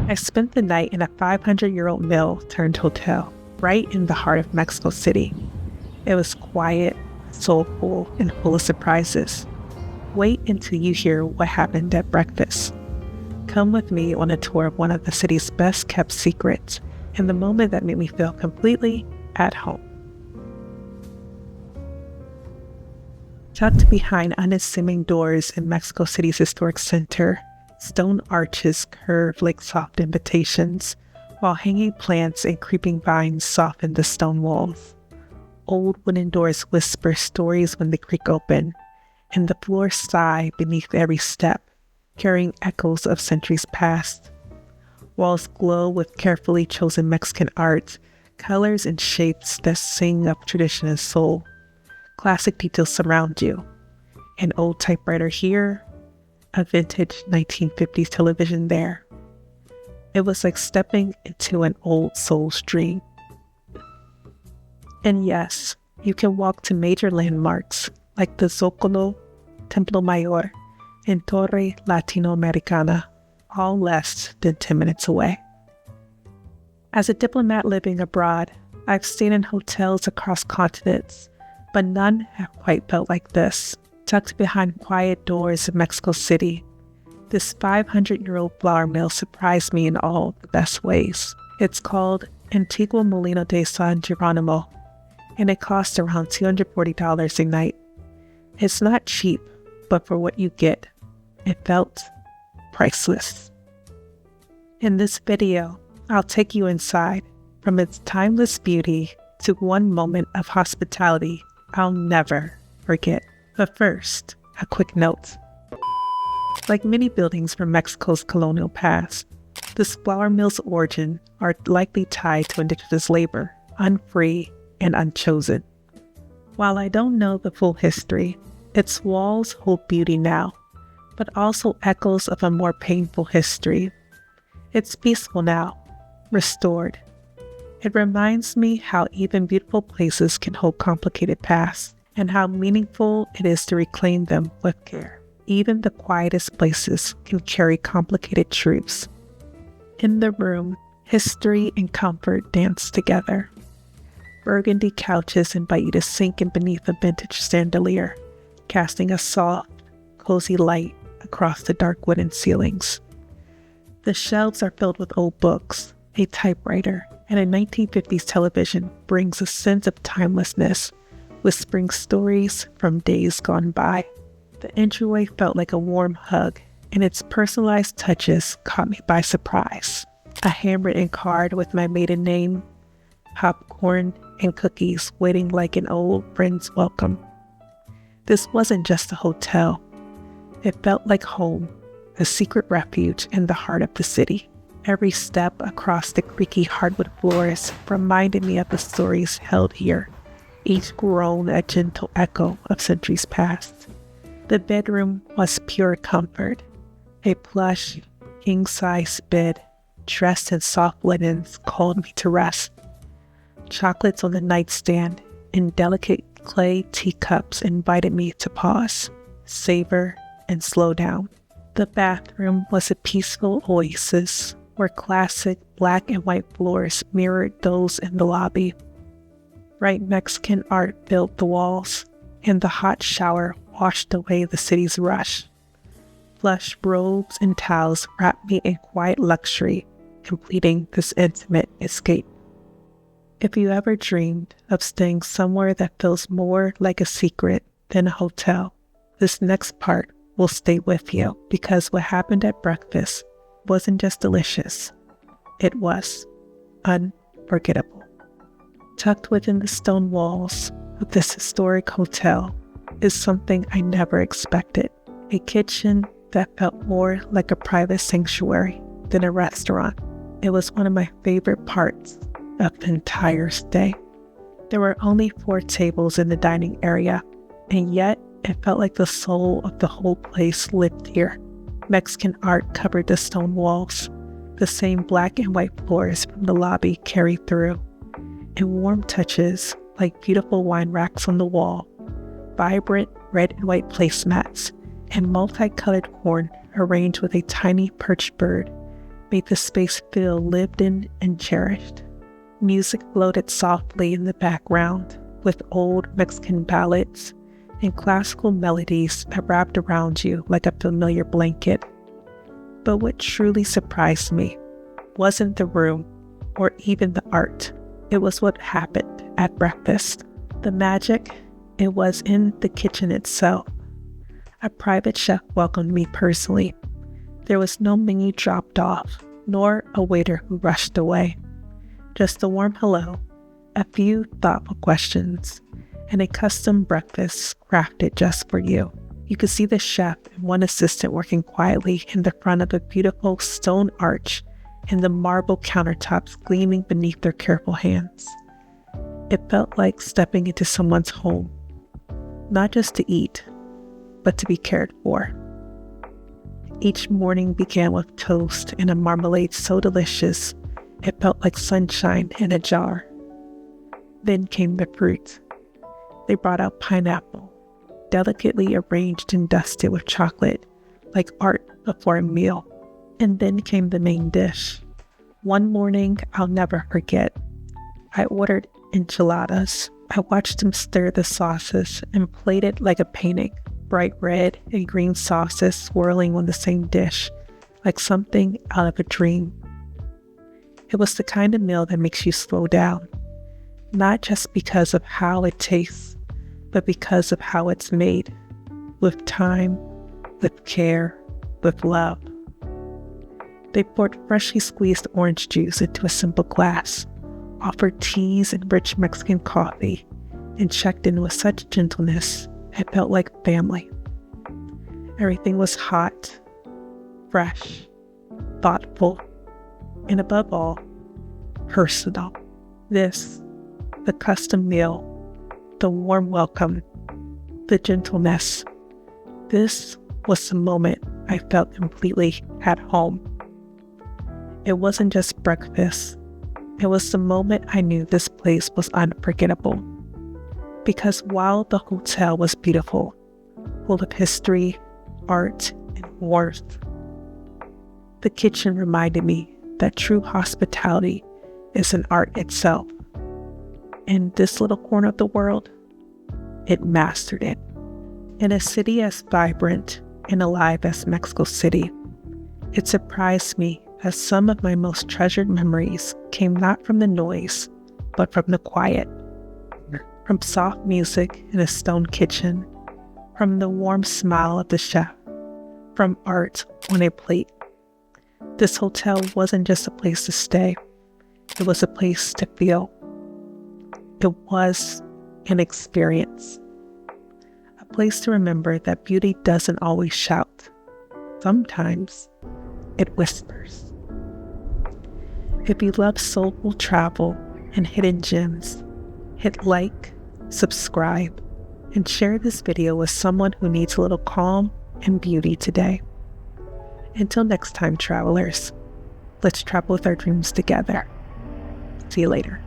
I spent the night in a 500-year-old mill-turned hotel, right in the heart of Mexico City. It was quiet, soulful, and full of surprises. Wait until you hear what happened at breakfast. Come with me on a tour of one of the city's best-kept secrets, and the moment that made me feel completely at home. Tucked behind unassuming doors in Mexico City's historic center, stone arches curve like soft invitations, while hanging plants and creeping vines soften the stone walls. Old wooden doors whisper stories when they creak open, and the floors sigh beneath every step, carrying echoes of centuries past. Walls glow with carefully chosen Mexican art, colors and shapes that sing of tradition and soul. Classic details surround you. An old typewriter here, a vintage 1950s television there. It was like stepping into an old soul's dream. And yes, you can walk to major landmarks like the Zócalo, Templo Mayor, and Torre Latinoamericana, all less than 10 minutes away. As a diplomat living abroad, I've stayed in hotels across continents, but none have quite felt like this. Tucked behind quiet doors of Mexico City, this 500-year-old flour mill surprised me in all the best ways. It's called Antiguo Molino de San Jerónimo, and it costs around $240 a night. It's not cheap, but for what you get, it felt priceless. In this video, I'll take you inside, from its timeless beauty to one moment of hospitality I'll never forget. But first, a quick note. Like many buildings from Mexico's colonial past, this flour mill's origin are likely tied to indigenous labor, unfree and unchosen. While I don't know the full history, its walls hold beauty now, but also echoes of a more painful history. It's peaceful now, restored. It reminds me how even beautiful places can hold complicated pasts, and how meaningful it is to reclaim them with care. Even the quietest places can carry complicated truths. In the room, history and comfort dance together. Burgundy couches invite you to sink in beneath a vintage chandelier, casting a soft, cozy light across the dark wooden ceilings. The shelves are filled with old books, a typewriter, and a 1950s television brings a sense of timelessness, whispering stories from days gone by. The entryway felt like a warm hug, and its personalized touches caught me by surprise. A handwritten card with my maiden name, popcorn, and cookies waiting like an old friend's welcome. This wasn't just a hotel. It felt like home, a secret refuge in the heart of the city. Every step across the creaky hardwood floors reminded me of the stories held here, each groan a gentle echo of centuries past. The bedroom was pure comfort. A plush, king-size bed, dressed in soft linens, called me to rest. Chocolates on the nightstand and delicate clay teacups invited me to pause, savor, and slow down. The bathroom was a peaceful oasis where classic black and white floors mirrored those in the lobby. Bright Mexican art filled the walls, and the hot shower washed away the city's rush. Plush robes and towels wrapped me in quiet luxury, completing this intimate escape. If you ever dreamed of staying somewhere that feels more like a secret than a hotel, this next part will stay with you, because what happened at breakfast wasn't just delicious, it was unforgettable. Tucked within the stone walls of this historic hotel is something I never expected. A kitchen that felt more like a private sanctuary than a restaurant. It was one of my favorite parts of the entire stay. There were only 4 tables in the dining area, and yet it felt like the soul of the whole place lived here. Mexican art covered the stone walls. The same black and white floors from the lobby carried through, and warm touches like beautiful wine racks on the wall, vibrant red and white placemats, and multicolored horn arranged with a tiny perch bird made the space feel lived in and cherished. Music floated softly in the background, with old Mexican ballads and classical melodies that wrapped around you like a familiar blanket. But what truly surprised me wasn't the room or even the art. It was what happened at breakfast. The magic, it was in the kitchen itself. A private chef welcomed me personally. There was no menu dropped off, nor a waiter who rushed away. Just a warm hello, a few thoughtful questions, and a custom breakfast crafted just for you. You could see the chef and one assistant working quietly in the front of a beautiful stone arch and the marble countertops gleaming beneath their careful hands. It felt like stepping into someone's home, not just to eat, but to be cared for. Each morning began with toast and a marmalade so delicious, it felt like sunshine in a jar. Then came the fruit. They brought out pineapple, delicately arranged and dusted with chocolate, like art before a meal. And then came the main dish. One morning I'll never forget. I ordered enchiladas. I watched them stir the sauces and plate it like a painting, bright red and green sauces swirling on the same dish, like something out of a dream. It was the kind of meal that makes you slow down, not just because of how it tastes, but because of how it's made, with time, with care, with love. They poured freshly squeezed orange juice into a simple glass, offered teas and rich Mexican coffee, and checked in with such gentleness it felt like family. Everything was hot, fresh, thoughtful, and above all, personal. This, the custom meal, the warm welcome, the gentleness, this was the moment I felt completely at home. It wasn't just breakfast. It was the moment I knew this place was unforgettable. Because while the hotel was beautiful, full of history, art, and warmth, the kitchen reminded me that true hospitality is an art itself. In this little corner of the world, it mastered it. In a city as vibrant and alive as Mexico City, it surprised me as some of my most treasured memories came not from the noise, but from the quiet. From soft music in a stone kitchen, from the warm smile of the chef, from art on a plate. This hotel wasn't just a place to stay, it was a place to feel. It was an experience. A place to remember that beauty doesn't always shout. Sometimes it whispers. If you love soulful travel and hidden gems, hit like, subscribe, and share this video with someone who needs a little calm and beauty today. Until next time, travelers, let's travel with our dreams together. See you later.